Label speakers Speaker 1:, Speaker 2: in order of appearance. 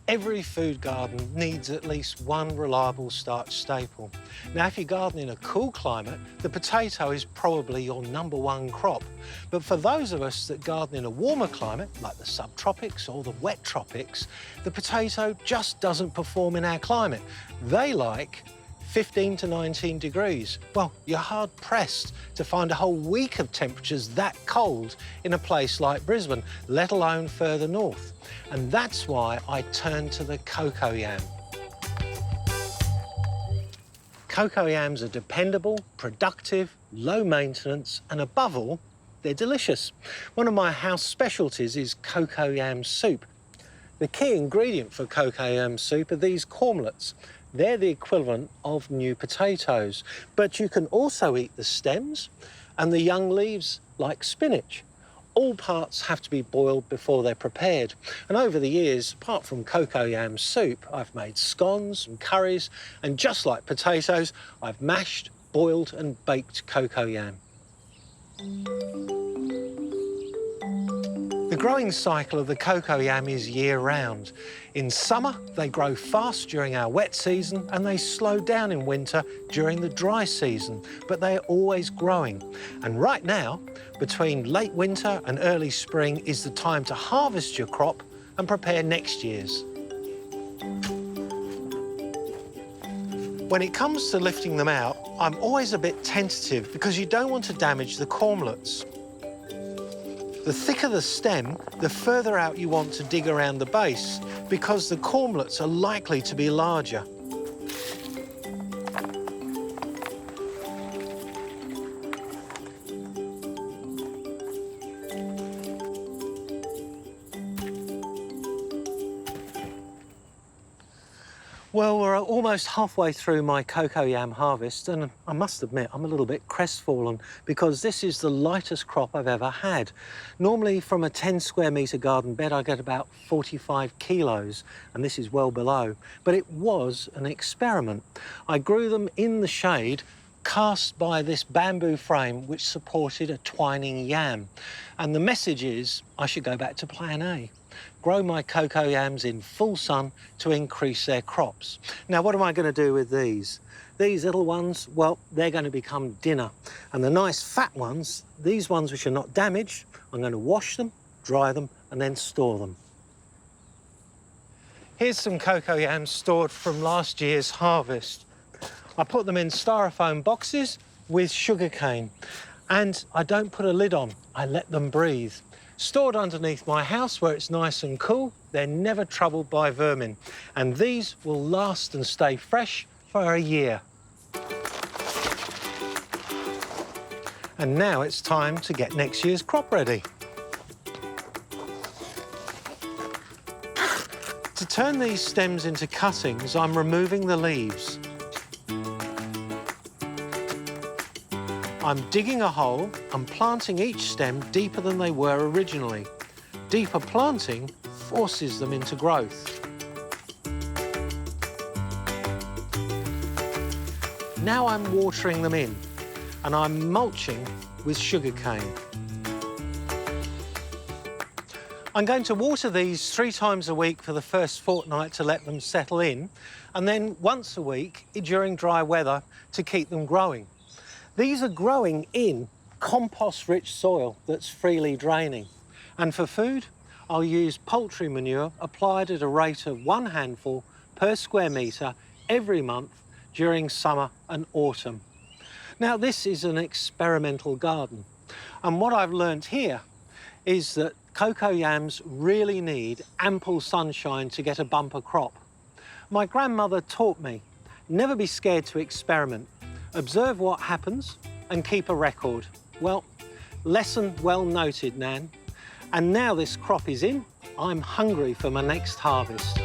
Speaker 1: Every food garden needs at least one reliable starch staple. Now, if you garden in a cool climate, the potato is probably your #1 crop. But for those of us that garden in a warmer climate, like the subtropics or the wet tropics, the potato just doesn't perform in our climate. They like 15 to 19 degrees. Well, you're hard-pressed to find a whole week of temperatures that cold in a place like Brisbane, let alone further north. And that's why I turned to the cocoyam. Cocoyams are dependable, productive, low maintenance, and above all, they're delicious. One of my house specialties is cocoyam soup. The key ingredient for cocoyam soup are these cormlets. They're the equivalent of new potatoes, but you can also eat the stems and the young leaves like spinach. All parts have to be boiled before they're prepared. And over the years, apart from cocoyam soup, I've made scones and curries, and just like potatoes, I've mashed, boiled and baked cocoyam. The growing cycle of the cocoyam is year-round. In summer, they grow fast during our wet season and they slow down in winter during the dry season, but they're always growing. And right now, between late winter and early spring is the time to harvest your crop and prepare next year's. When it comes to lifting them out, I'm always a bit tentative because you don't want to damage the cormlets. The thicker the stem, the further out you want to dig around the base because the cormlets are likely to be larger. Well, we're almost halfway through my cocoyam harvest, and I must admit I'm a little bit crestfallen because this is the lightest crop I've ever had. Normally, from a 10 square metre garden bed, I get about 45 kilos, and this is well below. But it was an experiment. I grew them in the shade, cast by this bamboo frame which supported a twining yam. And the message is I should go back to plan A. Grow my cocoyams in full sun to increase their crops. Now, what am I going to do with these? These little ones, well, they're going to become dinner. And the nice fat ones, these ones which are not damaged, I'm going to wash them, dry them, and then store them. Here's some cocoyams stored from last year's harvest. I put them in styrofoam boxes with sugarcane. And I don't put a lid on, I let them breathe. Stored underneath my house where it's nice and cool, they're never troubled by vermin. And these will last and stay fresh for a year. And now it's time to get next year's crop ready. To turn these stems into cuttings, I'm removing the leaves. I'm digging a hole and planting each stem deeper than they were originally. Deeper planting forces them into growth. Now I'm watering them in, and I'm mulching with sugarcane. I'm going to water these 3 times a week for the first fortnight to let them settle in, and then once a week during dry weather to keep them growing. These are growing in compost-rich soil that's freely draining. And for food, I'll use poultry manure applied at a rate of 1 handful per square metre every month during summer and autumn. Now, this is an experimental garden. And what I've learnt here is that cocoyams really need ample sunshine to get a bumper crop. My grandmother taught me, never be scared to experiment. Observe what happens and keep a record. Well, lesson well noted, Nan. And now this crop is in, I'm hungry for my next harvest.